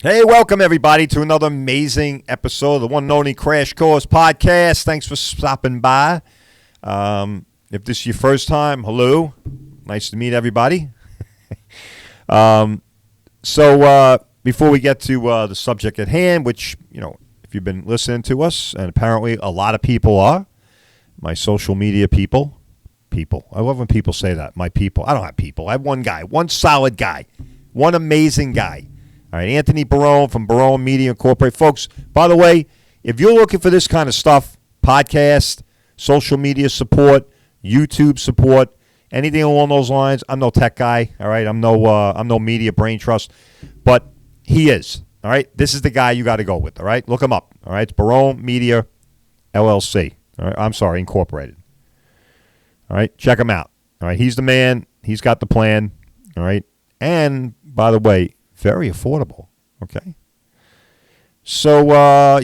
Hey, welcome everybody to another amazing episode of the One and Only Crash Course Podcast. Thanks for stopping by. If this is your first time, hello. Nice to meet everybody. Before we get to the subject at hand, which, if you've been listening to us, and apparently a lot of people are, my social media people. I love when people say that, my people. I don't have people. I have one guy, one solid guy, one amazing guy. All right, Anthony Barone from Barone Media Incorporated. Folks, by the way, if you're looking for this kind of stuff, podcast, social media support, YouTube support, anything along those lines, I'm no tech guy, all right? I'm no media brain trust, but he is, all right? This is the guy you got to go with, all right? Look him up, all right? It's Barone Media LLC, all right? I'm sorry, Incorporated. All right, check him out. All right, he's the man. He's got the plan, all right? And, by the way, very affordable, okay? So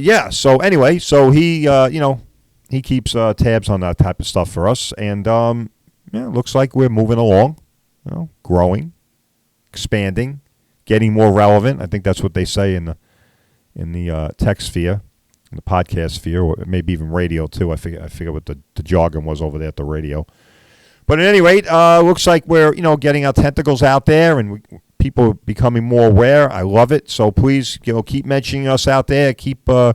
he keeps tabs on that type of stuff for us, and it looks like we're moving along, growing, expanding, getting more relevant. I think that's what they say in the tech sphere, in the podcast sphere, or maybe even radio too. I forget what the jargon was over there at the radio. But at any rate, looks like we're getting our tentacles out there, and people becoming more aware. I love it. So please, keep mentioning us out there. Go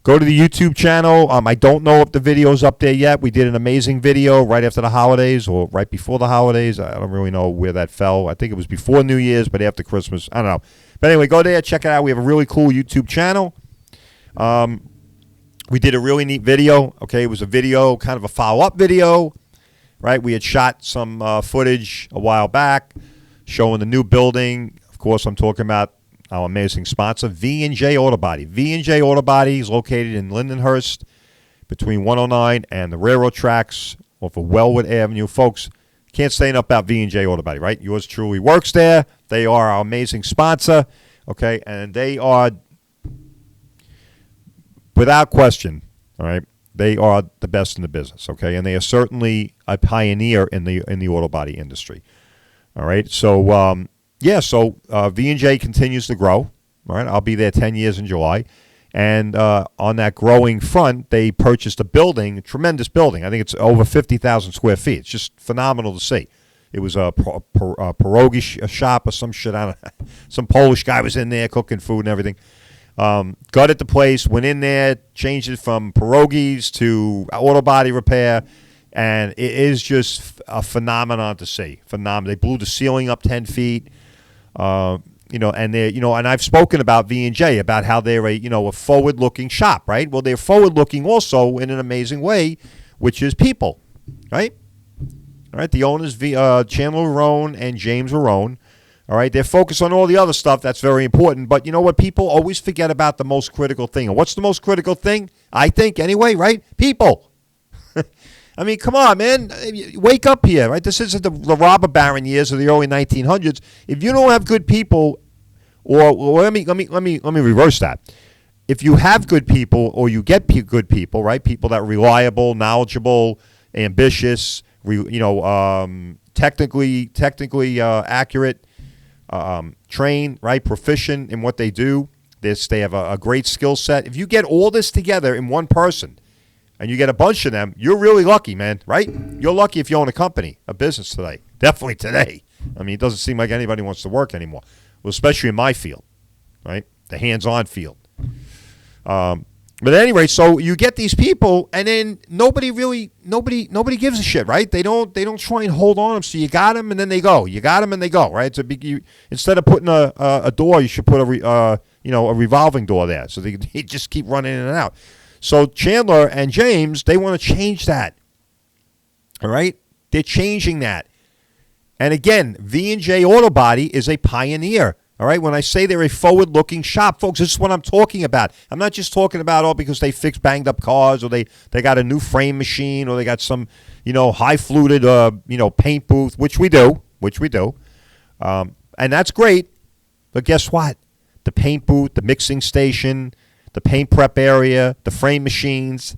to the YouTube channel. I don't know if the video's up there yet. We did an amazing video right after the holidays or right before the holidays. I don't really know where that fell. I think it was before New Year's, but after Christmas. I don't know. But anyway, go there, check it out. We have a really cool YouTube channel. We did a really neat video. Okay, it was a video, kind of a follow-up video, right? We had shot some footage a while back showing the new building. Of course, I'm talking about our amazing sponsor, V&J Auto Body. V&J Auto Body is located in Lindenhurst between 109 and the railroad tracks off of Wellwood Avenue. Folks, can't say enough about V&J Auto Body, right? Yours truly works there. They are our amazing sponsor, okay? And they are, without question, all right, they are the best in the business, okay? And they are certainly a pioneer in the auto body industry. All right, so V&J continues to grow. All right, I'll be there 10 years in July. And on that growing front, they purchased a building, a tremendous building. I think it's over 50,000 square feet. It's just phenomenal to see. It was a pierogi shop or some shit. I don't know. Some Polish guy was in there cooking food and everything. Gutted the place, went in there, changed it from pierogies to auto body repair. And it is just a phenomenon to see. Phenomenal. They blew the ceiling up 10 feet. And I've spoken about V&J, about how they're a forward-looking shop, right? Well, they're forward-looking also in an amazing way, which is people, right? All right, the owners, Chandler Roan and James Roan, all right, they're focused on all the other stuff. That's very important. But you know what? People always forget about the most critical thing. And what's the most critical thing? I think, anyway, right? People. I mean, come on, man. Wake up here, right? This isn't the robber baron years of the early 1900s. If you don't have good people, or let me reverse that. If you have good people, or you get good people, right? People that are reliable, knowledgeable, ambitious, technically accurate, trained, right? Proficient in what they do. They have a great skill set. If you get all this together in one person, and you get a bunch of them, you're really lucky, man, right? You're lucky if you own a company, a business today. Definitely today. I mean, it doesn't seem like anybody wants to work anymore. Well, especially in my field, right? The hands-on field. But at any rate, so you get these people, and then nobody gives a shit, right? They don't try and hold on them. So you got them, and then they go. You got them, and they go, right? It's a big. Instead of putting a door, you should put a revolving door there, so they just keep running in and out. So Chandler and James, they want to change that. All right? They're changing that. And again, V&J Auto Body is a pioneer. All right? When I say they're a forward-looking shop, folks, this is what I'm talking about. I'm not just talking about all because they fix banged-up cars or they got a new frame machine or they got some, high-fluted, paint booth, which we do. And that's great. But guess what? The paint booth, the mixing station, the paint prep area, the frame machines,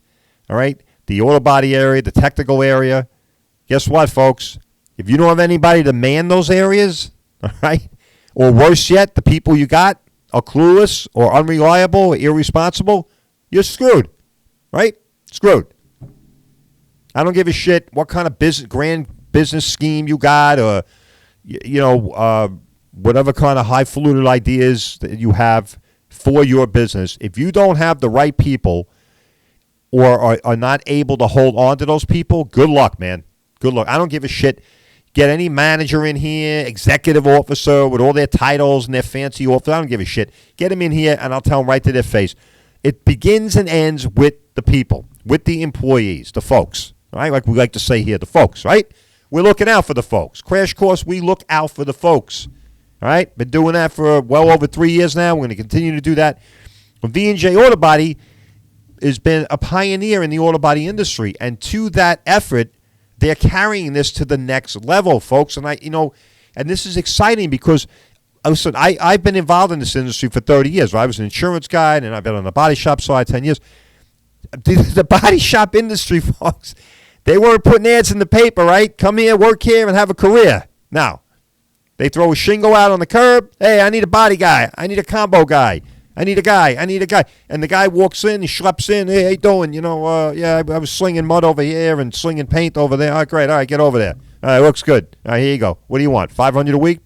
all right, the auto body area, the technical area. Guess what, folks? If you don't have anybody to man those areas, all right, or worse yet, the people you got are clueless or unreliable or irresponsible, you're screwed, right? Screwed. I don't give a shit what kind of grand business scheme you got, or whatever kind of highfalutin ideas that you have for your business. If you don't have the right people or are not able to hold on to those people, good luck, man. Good luck. I don't give a shit. Get any manager in here, executive officer with all their titles and their fancy office. I don't give a shit. Get them in here, and I'll tell them right to their face. It begins and ends with the people, with the employees, the folks. Right? Like we like to say here, the folks, right? We're looking out for the folks. Crash Course, we look out for the folks. All right? Been doing that for well over 3 years now. We're going to continue to do that. V&J Auto Body has been a pioneer in the auto body industry, and to that effort, they're carrying this to the next level, folks. And and this is exciting because, listen, I've been involved in this industry for 30 years. Right? I was an insurance guy, and I've been on the body shop side 10 years. The body shop industry, folks, they weren't putting ads in the paper, right? Come here, work here, and have a career. Now, they throw a shingle out on the curb. Hey, I need a body guy. I need a combo guy. I need a guy. And the guy walks in, he schleps in. Hey, how you doing? I was slinging mud over here and slinging paint over there. All right, great. All right, get over there. All right, looks good. All right, here you go. What do you want, $500 a week?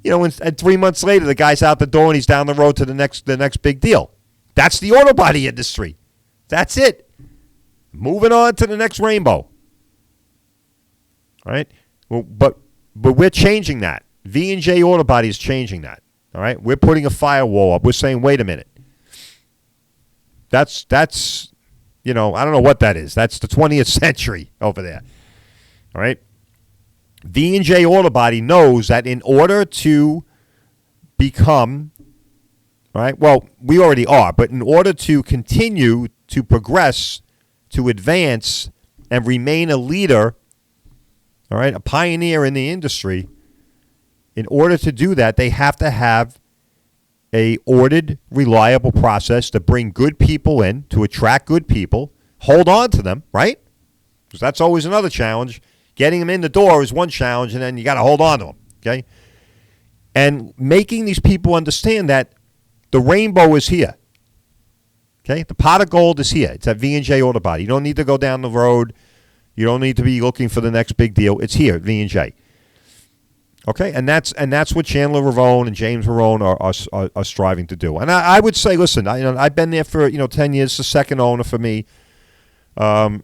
And 3 months later, the guy's out the door and he's down the road to the next big deal. That's the auto body industry. That's it. Moving on to the next rainbow. All right? Well, but we're changing that. V&J Auto Body is changing that. All right? We're putting a firewall up. We're saying, wait a minute. That's I don't know what that is. That's the 20th century over there. All right? V&J Auto Body knows that in order to become, all right, well, we already are, but in order to continue to progress, to advance, and remain a leader, all right, a pioneer in the industry, in order to do that, they have to have a ordered, reliable process to bring good people in, to attract good people, hold on to them, right? Because that's always another challenge. Getting them in the door is one challenge, and then you got to hold on to them, okay? And making these people understand that the rainbow is here, okay? The pot of gold is here. It's at V&J Auto Body. You don't need to go down the road. You don't need to be looking for the next big deal. It's here at V&J. Okay, and that's what Chandler Ravone and James Ravone are striving to do. And I would say, listen, I've been there for 10 years, the second owner for me, and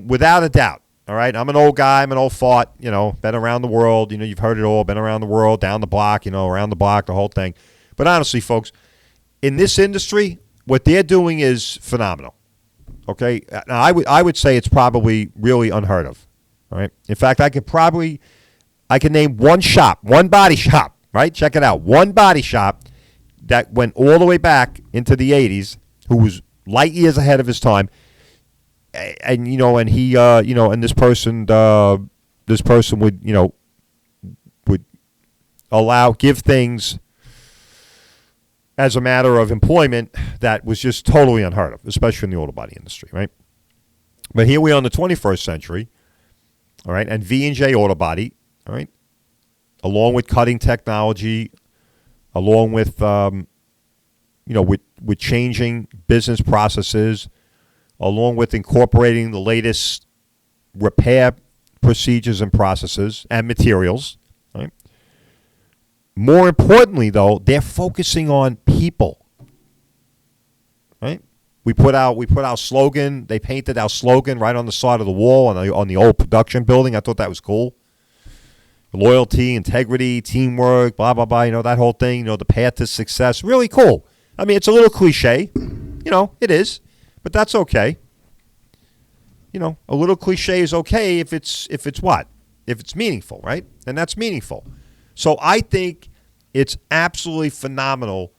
without a doubt, all right, I'm an old guy, I'm an old fart, been around the world, you've heard it all, been around the world, down the block, around the block, the whole thing. But honestly, folks, in this industry, what they're doing is phenomenal. Okay, now I would say it's probably really unheard of. All right, in fact, I can name one body shop, right? Check it out. One body shop that went all the way back into the 80s, who was light years ahead of his time. And and this person would give things as a matter of employment that was just totally unheard of, especially in the auto body industry, right? But here we are in the 21st century, all right, and V&J Auto Body, all right, along with cutting technology, along with with changing business processes, along with incorporating the latest repair procedures and processes and materials, right? More importantly, though, they're focusing on people, right? We put our slogan. They painted our slogan right on the side of the wall on the old production building. I thought that was cool. Loyalty, integrity, teamwork, blah, blah, blah, that whole thing, the path to success. Really cool. I mean, it's a little cliche. It is. But that's okay. A little cliche is okay if it's what? If it's meaningful, right? And that's meaningful. So I think it's absolutely phenomenal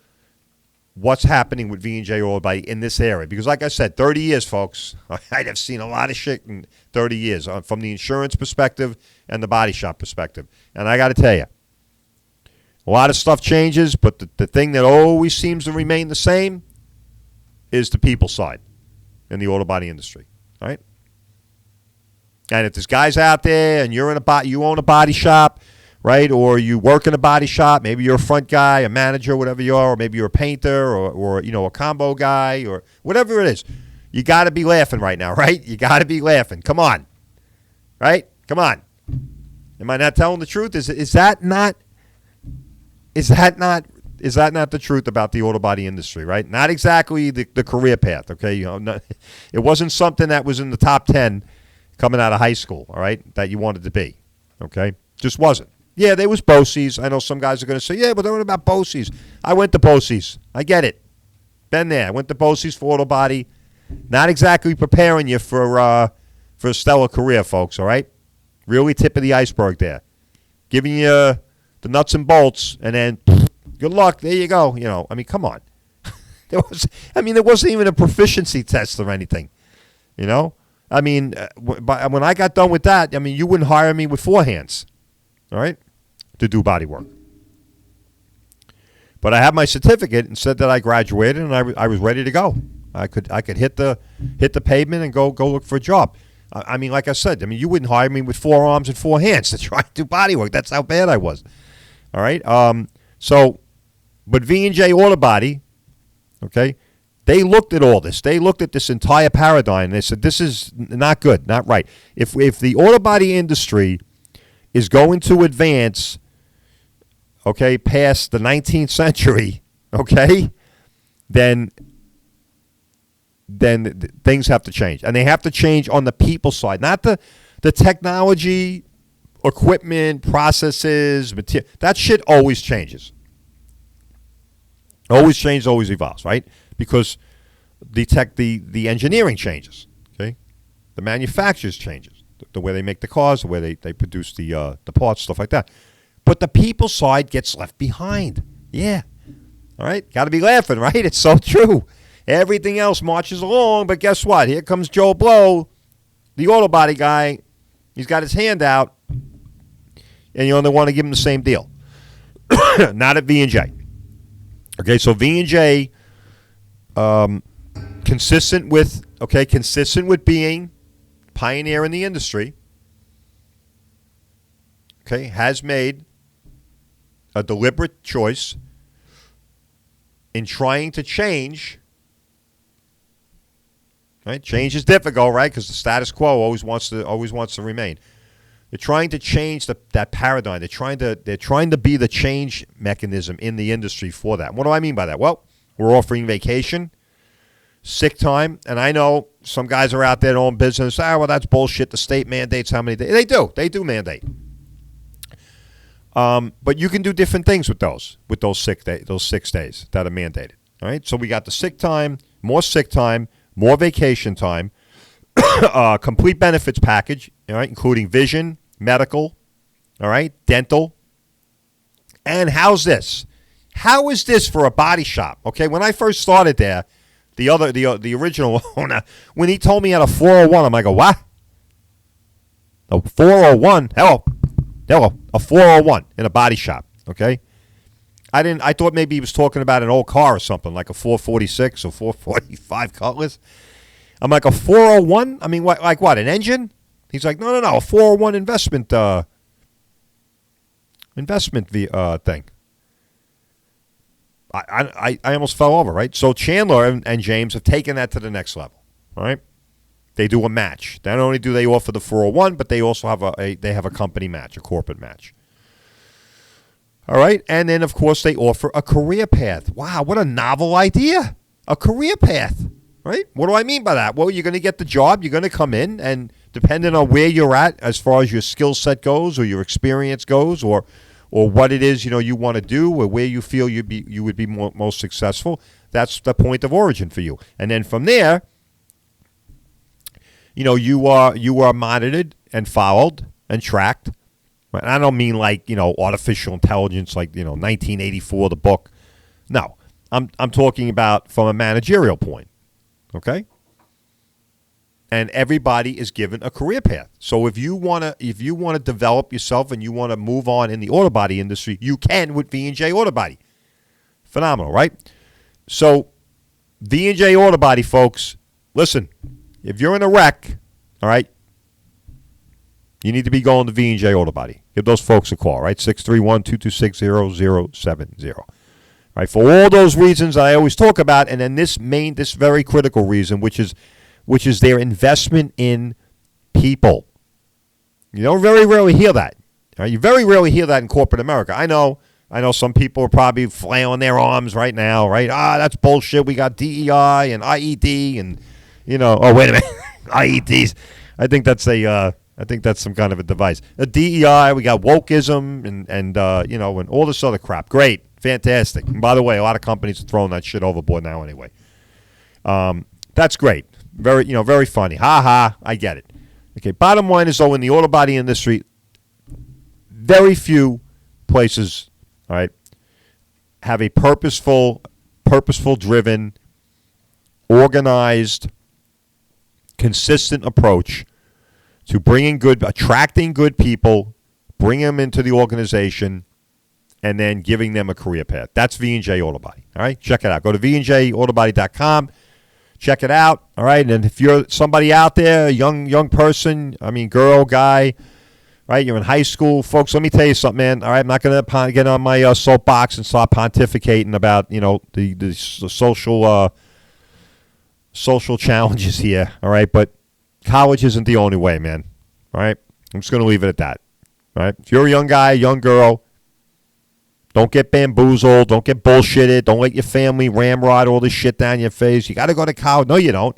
what's happening with V&J Auto Body in this area. Because like I said, 30 years, folks, I've seen a lot of shit in 30 years from the insurance perspective and the body shop perspective. And I got to tell you, a lot of stuff changes, but the thing that always seems to remain the same is the people side in the auto body industry, all right? And if there's guys out there and you own a body shop, right? Or you work in a body shop. Maybe you're a front guy, a manager, whatever you are, or maybe you're a painter or a combo guy or whatever it is. You got to be laughing right now, right? You got to be laughing. Come on, right? Come on. Am I not telling the truth? Is that not the truth about the auto body industry, right? Not exactly the career path, okay? It wasn't something that was in the top 10 coming out of high school, all right, that you wanted to be, okay? Just wasn't. Yeah, there was BOCES. I know some guys are going to say, yeah, but what about BOCES? I went to BOCES. I get it. Been there. I went to BOCES for auto body. Not exactly preparing you for a stellar career, folks, all right? Really tip of the iceberg there. Giving you the nuts and bolts, and then good luck. There you go. I mean, come on. There wasn't even a proficiency test or anything. I mean, when I got done with that, I mean, you wouldn't hire me with four hands, all right, to do body work. But I had my certificate and said that I graduated and I was ready to go. I could hit the pavement and go look for a job. I mean, like I said, you wouldn't hire me with four arms and four hands to try to do body work. That's how bad I was. All right. But V&J Auto Body, okay, they looked at all this. They looked at this entire paradigm. And they said, this is not good, not right. If the auto body industry is going to advance, okay, past the 19th century, okay, then things have to change. And they have to change on the people side, not the technology, equipment, processes, material. That shit always changes. Always changes, always evolves, right? Because the engineering changes, okay? The manufacturers changes. The way they make the cars, the way they produce the parts, stuff like that. But the people side gets left behind. Yeah. All right? Got to be laughing, right? It's so true. Everything else marches along, but guess what? Here comes Joe Blow, the auto body guy. He's got his hand out, and you only want to give him the same deal. Not at V&J. Okay, so V&J, consistent with being pioneer in the industry, okay, has made a deliberate choice in trying to change. Right? Change is difficult, right? Because the status quo always wants to remain. They're trying to change that paradigm. They're trying to be the change mechanism in the industry for that. What do I mean by that? Well, we're offering vacation, sick time, and I know some guys are out there in business. Well, that's bullshit. The state mandates how many days. They do mandate. But you can do different things with those 6 days that are mandated. All right. So we got the sick time, more vacation time, complete benefits package, all right, including vision, medical, all right, dental. And how's this? How is this for a body shop? Okay, when I first started there, the original owner, when he told me he had a 401, I'm like, a what? A 401? Hello, a 401 in a body shop, okay? I thought maybe he was talking about an old car or something, like a 446 or 445 Cutlass. I'm like, a 401? I mean, like what, an engine? He's like, no, a 401 investment thing. I almost fell over, right? So Chandler and James have taken that to the next level, all right? They do a match. Not only do they offer the 401, but they also have a company match, a corporate match. All right, and then, of course, they offer a career path. Wow, what a novel idea. A career path, right? What do I mean by that? Well, you're going to get the job. You're going to come in, and depending on where you're at as far as your skill set goes or your experience goes or what it is you want to do or where you feel you would be most successful, that's the point of origin for you. And then from there, you are monitored and followed and tracked. And I don't mean like, artificial intelligence, like, 1984, the book. No, I'm talking about from a managerial point, okay? And everybody is given a career path. So if you want to develop yourself and you want to move on in the auto body industry, you can with V&J Auto Body. Phenomenal, right? So V&J Auto Body, folks, listen, if you're in a wreck, all right, you need to be going to V&J Auto Body. Give those folks a call, right? 631-226-0070. Right, for all those reasons I always talk about, and then this very critical reason, which is their investment in people. You don't very rarely hear that. Right? You very rarely hear that in corporate America. I know some people are probably flailing their arms right now, right? That's bullshit. We got DEI and IED and, oh, wait a minute. IEDs. I think that's some kind of a device. A DEI, we got wokeism and all this other crap. Great. Fantastic. And by the way, a lot of companies are throwing that shit overboard now anyway. That's great. Very funny. Ha ha. I get it. Okay. Bottom line is, though, in the auto body industry, very few places, all right, have a purposeful driven, organized, consistent approach to attracting good people, bringing them into the organization, and then giving them a career path. That's V&J Auto Body. All right, check it out. Go to VandJAutobody.com. Check it out. All right, and if you're somebody out there, young person, girl, guy, right? You're in high school, folks. Let me tell you something, man. All right, I'm not going to get on my soapbox and start pontificating about the social challenges here. All right, but college isn't the only way, man. All right, I'm just going to leave it at that. All right, if you're a young guy, young girl, don't get bamboozled. Don't get bullshitted. Don't let your family ramrod all this shit down your face. You got to go to college. No, you don't.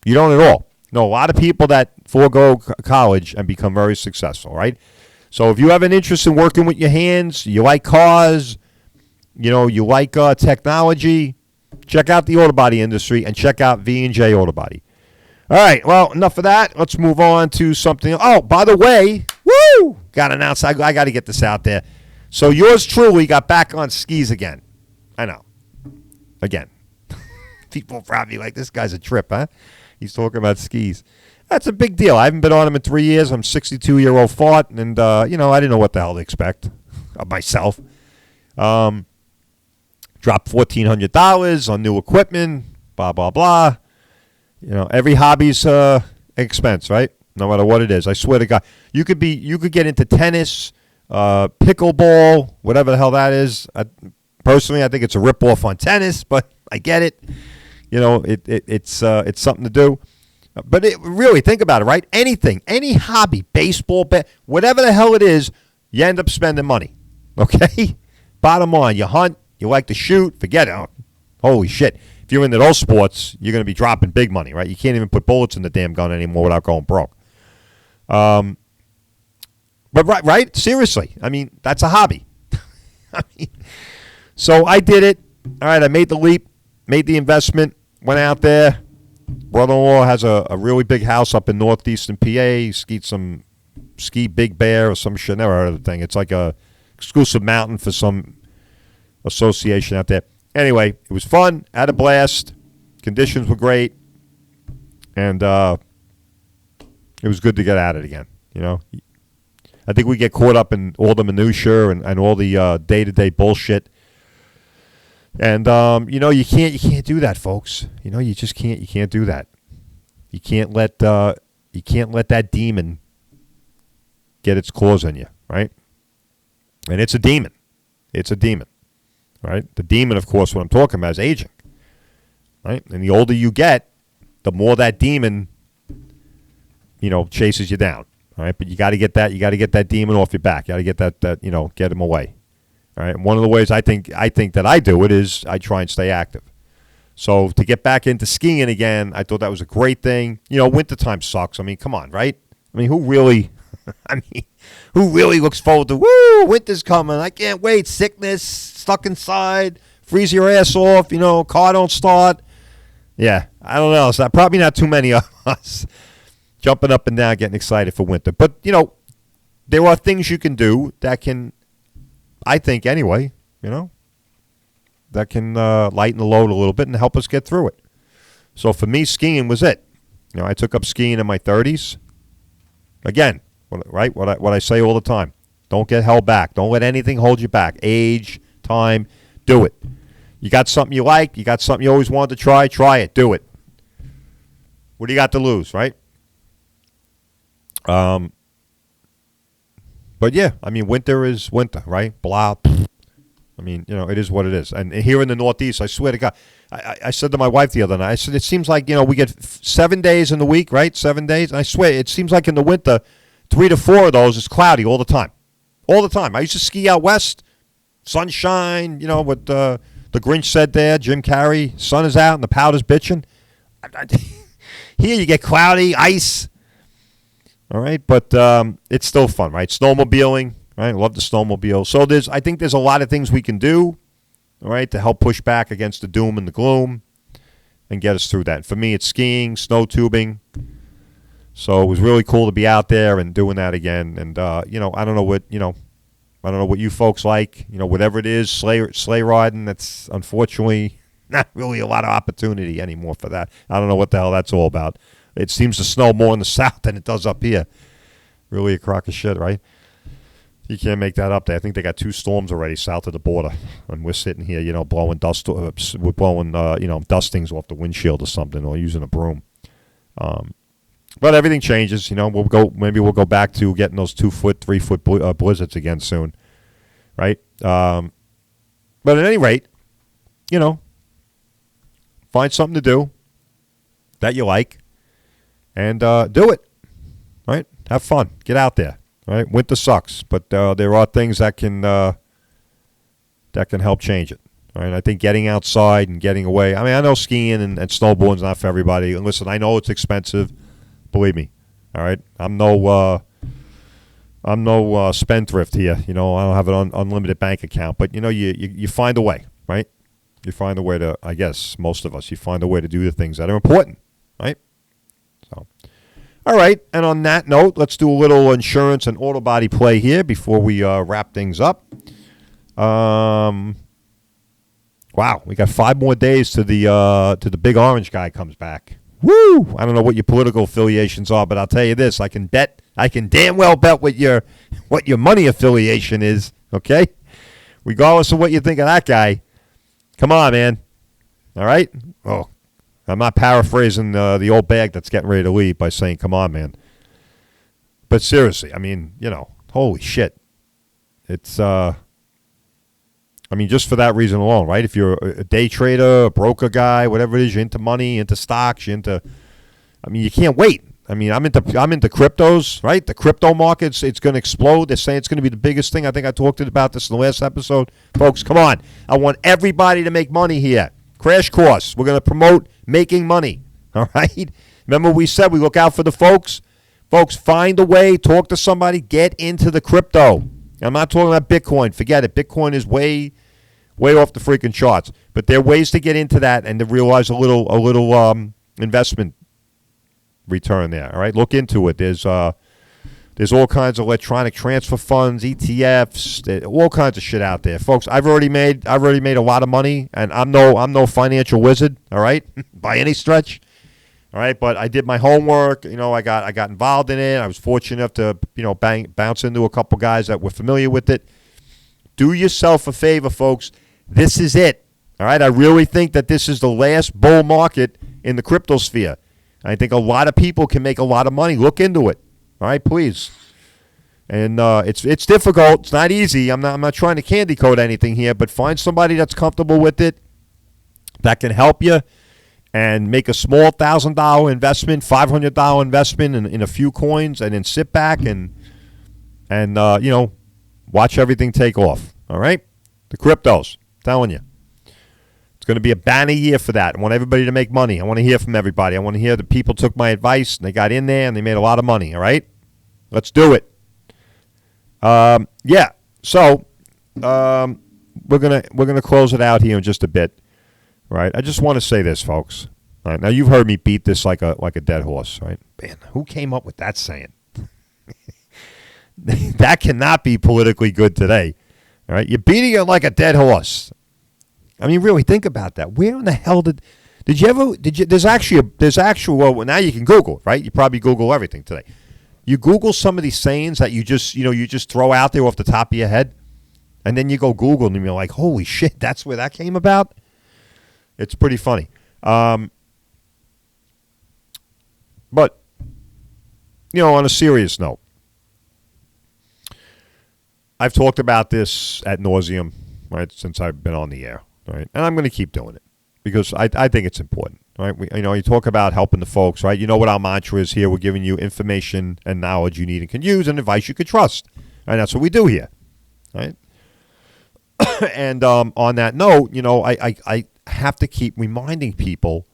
You don't at all. No, a lot of people that forego college and become very successful, right? So if you have an interest in working with your hands, you like cars, you like technology, check out the auto body industry and check out V&J Auto Body. All right, well, enough of that. Let's move on to something. Oh, by the way, got to announce. I got to get this out there. So yours truly got back on skis again. I know. Again. People probably like, this guy's a trip, huh? He's talking about skis. That's a big deal. I haven't been on them in 3 years. I'm 62-year-old fart, and, I didn't know what the hell to expect of myself. Dropped $1,400 on new equipment, blah, blah, blah. Every hobby's expense, right? No matter what it is. I swear to God. You could get into tennis, pickleball, whatever the hell that is. Personally, I think it's a ripoff on tennis, but I get it. It's something to do. But really, think about it, right? Anything, any hobby, baseball, whatever the hell it is, you end up spending money. Okay? Bottom line, you hunt, you like to shoot, forget it. Holy shit. If you're into those sports, you're going to be dropping big money, right? You can't even put bullets in the damn gun anymore without going broke. But right? Seriously. That's a hobby. So I did it. All right, I made the leap, made the investment, went out there. Brother-in-law has a really big house up in northeastern PA. Ski Big Bear or some shit. Never heard of the thing. It's like a exclusive mountain for some association out there. Anyway, it was fun. Had a blast. Conditions were great. And it was good to get at it again, I think we get caught up in all the minutia and all the day-to-day bullshit. And you can't do that, folks. You just can't. You can't do that. You can't let that demon get its claws on you, right? And it's a demon. It's a demon, right? The demon, of course, what I'm talking about is aging, right? And the older you get, the more that demon, chases you down. All right, but you got to get that. You got to get that demon off your back. You got to get that. Get him away. All right. And one of the ways I think that I do it is I try and stay active. So to get back into skiing again, I thought that was a great thing. Wintertime sucks. Come on, right? Who really? Who really looks forward to? Woo, winter's coming. I can't wait. Sickness, stuck inside, freeze your ass off. Car don't start. Yeah, I don't know. So probably not too many of us. Jumping up and down, getting excited for winter. But, there are things you can do that can, I think anyway, that can lighten the load a little bit and help us get through it. So for me, skiing was it. I took up skiing in my 30s. Again, right, what I say all the time. Don't get held back. Don't let anything hold you back. Age, time, do it. You got something you like. You got something you always wanted to try it. Do it. What do you got to lose, right? But yeah, I mean, winter is winter, right? Blah. I mean, it is what it is. And here in the Northeast, I swear to God, I said to my wife the other night, I said, it seems like, we get 7 days in the week, right? 7 days. And I swear, it seems like in the winter, 3 to 4 of those is cloudy all the time. All the time. I used to ski out west, sunshine, what the Grinch said there, Jim Carrey, sun is out and the powder's bitching. Here you get cloudy, ice. All right, but it's still fun, right? Snowmobiling, right? Love the snowmobile. So I think there's a lot of things we can do, all right, to help push back against the doom and the gloom and get us through that. For me, it's skiing, snow tubing. So it was really cool to be out there and doing that again. And I don't know what you folks like. Whatever it is, sleigh riding. That's unfortunately not really a lot of opportunity anymore for that. I don't know what the hell that's all about. It seems to snow more in the south than it does up here. Really a crock of shit, right? You can't make that up there. I think they got 2 storms already south of the border, and we're sitting here, blowing dustings off the windshield or something, or using a broom. But everything changes. Maybe we'll go back to getting those 2-foot, 3-foot blizzards again soon, right? But at any rate, find something to do that you like. And do it, right? Have fun. Get out there, right? Winter sucks, but there are things that can help change it, right? I think getting outside and getting away. I mean, I know skiing and snowboarding is not for everybody. And listen, I know it's expensive. Believe me, all right? I'm no spendthrift here. I don't have an unlimited bank account, but you find a way, right? You find a way to. I guess most of us, you find a way to do the things that are important, right? All right, and on that note, let's do a little insurance and auto body play here before we wrap things up. Wow, we got 5 more days to the big orange guy comes back. Woo! I don't know what your political affiliations are, but I'll tell you this: I can damn well bet what your money affiliation is. Okay, regardless of what you think of that guy. Come on, man. All right. Oh. I'm not paraphrasing the old bag that's getting ready to leave by saying, come on, man. But seriously, I mean, holy shit. It's, just for that reason alone, right? If you're a day trader, a broker guy, whatever it is, you're into money, into stocks, you can't wait. I'm into cryptos, right? The crypto markets, it's going to explode. They're saying it's going to be the biggest thing. I think I talked about this in the last episode. Folks, come on. I want everybody to make money here. Crash course. We're going to promote making money. All right? Remember we said we look out for the folks? Folks, find a way. Talk to somebody. Get into the crypto. I'm not talking about Bitcoin. Forget it. Bitcoin is way off the freaking charts. But there are ways to get into that and to realize a little investment return there. All right? Look into it. There's all kinds of electronic transfer funds, ETFs, all kinds of shit out there, folks. I've already made a lot of money, and I'm no financial wizard, all right, by any stretch, all right. But I did my homework. I got involved in it. I was fortunate enough to bounce into a couple guys that were familiar with it. Do yourself a favor, folks. This is it, all right. I really think that this is the last bull market in the crypto sphere. I think a lot of people can make a lot of money. Look into it. All right, please. And it's difficult. It's not easy. I'm not trying to candy coat anything here, but find somebody that's comfortable with it, that can help you, and make a small $1,000 investment, $500 investment in a few coins, and then sit back and watch everything take off. All right, the cryptos. I'm telling you. It's going to be a banner year for that. I want everybody to make money. I want to hear from everybody. I want to hear the people took my advice and they got in there and they made a lot of money. All right, let's do it. Yeah. So we're gonna close it out here in just a bit. All right. I just want to say this, folks. All right. Now you've heard me beat this like a dead horse, right? Man, who came up with that saying? That cannot be politically good today. All right. You're beating it like a dead horse. I mean, really, think about that. Where in the hell did you ever, there's actual, well, now you can Google, right? You probably Google everything today. You Google some of these sayings that you just throw out there off the top of your head, and then you go Google and you're like, holy shit, that's where that came about? It's pretty funny. But on a serious note, I've talked about this ad nauseum, right, since I've been on the air, right, and I'm going to keep doing it because I think it's important, right? You talk about helping the folks, right? You know what our mantra is here. We're giving you information and knowledge you need and can use and advice you can trust, and that's what we do here, right? And on that note, I have to keep reminding people,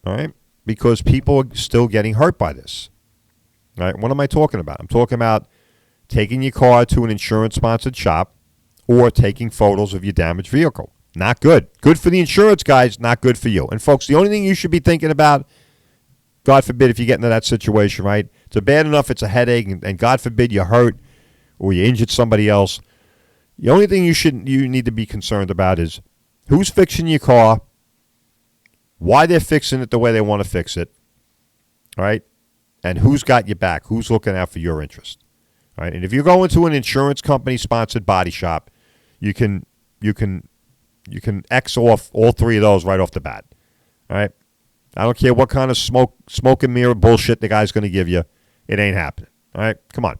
all right, because people are still getting hurt by this, right? What am I talking about? I'm talking about taking your car to an insurance-sponsored shop or taking photos of your damaged vehicle. Not good. Good for the insurance guys, not good for you. And, folks, the only thing you should be thinking about, God forbid if you get into that situation, right? It's bad enough it's a headache, and God forbid you hurt or you injured somebody else. The only thing you need to be concerned about is who's fixing your car, why they're fixing it the way they want to fix it, all right? And who's got your back, who's looking out for your interest, all right? And if you're going to an insurance company-sponsored body shop, you can X off all three of those right off the bat, all right? I don't care what kind of smoke and mirror bullshit the guy's going to give you. It ain't happening, all right? Come on.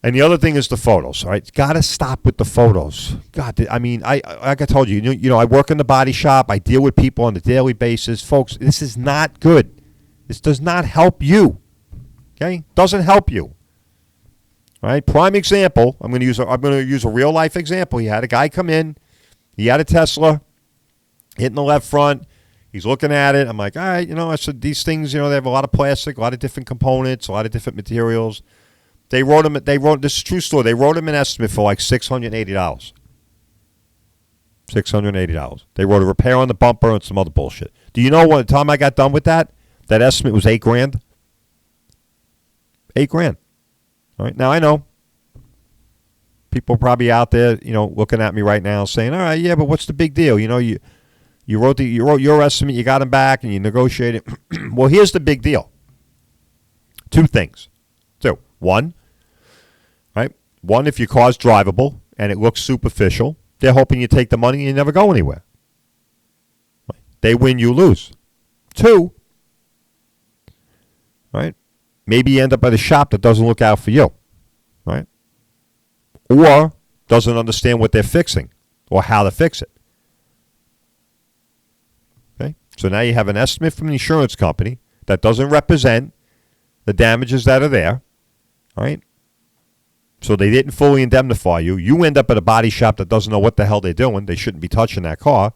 And the other thing is the photos, all right? Got to stop with the photos. God, I mean, like I told you, I work in the body shop. I deal with people on a daily basis. Folks, this is not good. This does not help you, okay? Doesn't help you, all right? Prime example, I'm going to use a real-life example. You had a guy come in. He had a Tesla, hitting the left front. He's looking at it. I'm like, all right, I said these things, they have a lot of plastic, a lot of different components, a lot of different materials. This is a true story. They wrote him an estimate for like $680. $680. They wrote a repair on the bumper and some other bullshit. Do you know what the time I got done with that estimate was $8,000? $8,000. All right. Now I know people are probably out there, looking at me right now saying, all right, yeah, but what's the big deal? You wrote your estimate, you got him back, and you negotiated. Well, here's the big deal. Two things. One, right? One, if your car's drivable and it looks superficial, they're hoping you take the money and you never go anywhere. Right? They win, you lose. Two, right? Maybe you end up at a shop that doesn't look out for you, right? Or doesn't understand what they're fixing or how to fix it. Okay? So now you have an estimate from the insurance company that doesn't represent the damages that are there. All right? So they didn't fully indemnify you. You end up at a body shop that doesn't know what the hell they're doing. They shouldn't be touching that car.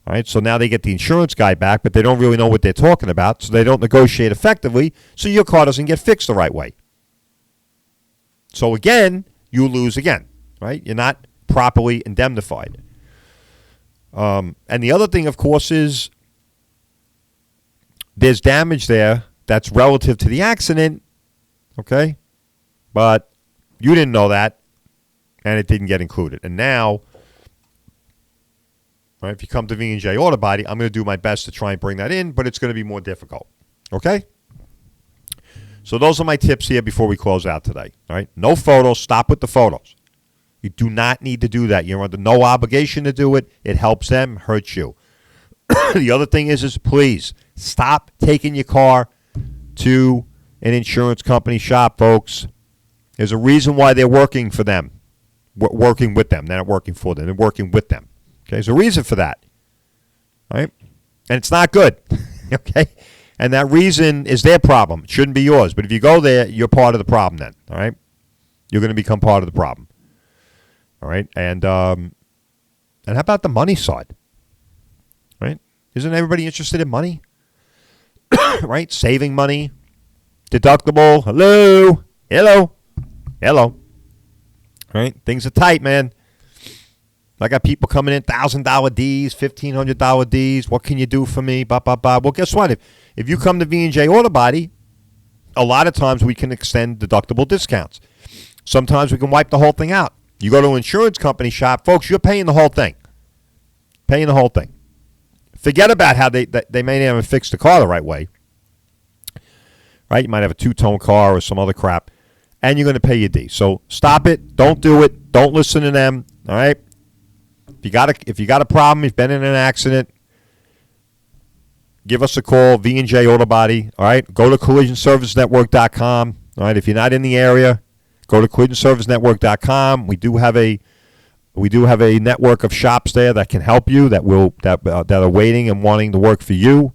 All right? So now they get the insurance guy back, but they don't really know what they're talking about, so they don't negotiate effectively, so your car doesn't get fixed the right way. So again, you lose again, right? You're not properly indemnified. And the other thing, of course, is there's damage there that's relative to the accident, okay? But you didn't know that, and it didn't get included. And now, right, if you come to V&J Auto Body, I'm going to do my best to try and bring that in, but it's going to be more difficult. Okay? So those are my tips here before we close out today. All right? No photos. Stop with the photos. You do not need to do that. You're under no obligation to do it. It helps them, hurts you. The other thing is please stop taking your car to an insurance company shop, folks. There's a reason why they're working for them, working with them. They're not working for them. They're working with them. Okay, there's a reason for that, right? And it's not good, okay? And that reason is their problem. It shouldn't be yours. But if you go there, you're part of the problem then, all right? You're going to become part of the problem, all right? And how about the money side, right? Isn't everybody interested in money, right? Saving money, deductible, hello. Right? Things are tight, man. I got people coming in, $1,000 Ds, $1,500 Ds. What can you do for me? Well, guess what? If you come to V&J Auto Body, a lot of times we can extend deductible discounts. Sometimes we can wipe the whole thing out. You go to an insurance company shop, folks, you're paying the whole thing. Forget about how they may not have fixed the car the right way. Right? You might have a two-tone car or some other crap, and you're going to pay your D. So stop it. Don't do it. Don't listen to them. All right? If you got a problem, you've been in an accident, give us a call, V&J Auto Body. All right, go to collisionservicenetwork.com. All right, if you're not in the area, go to collisionservicenetwork.com. We do have a network of shops there that can help you, that are waiting and wanting to work for you,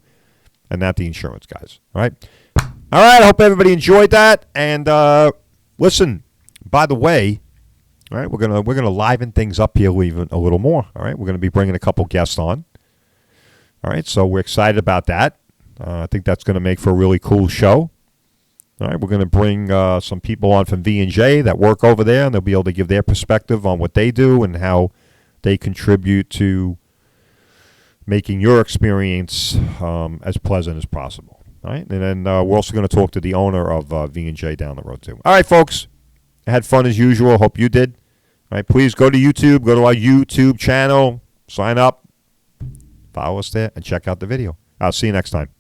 and not the insurance guys. All right. All right. I hope everybody enjoyed that. And listen, by the way, all right, we're gonna liven things up here even a little more. All right, we're gonna be bringing a couple guests on. All right, so we're excited about that. I think that's gonna make for a really cool show. All right, we're gonna bring some people on from V&J that work over there, and they'll be able to give their perspective on what they do and how they contribute to making your experience as pleasant as possible. All right, and then we're also going to talk to the owner of V&J down the road too. All right, folks, I had fun as usual. Hope you did. All right, please go to YouTube, go to our YouTube channel, sign up, follow us there, and check out the video. I'll see you next time.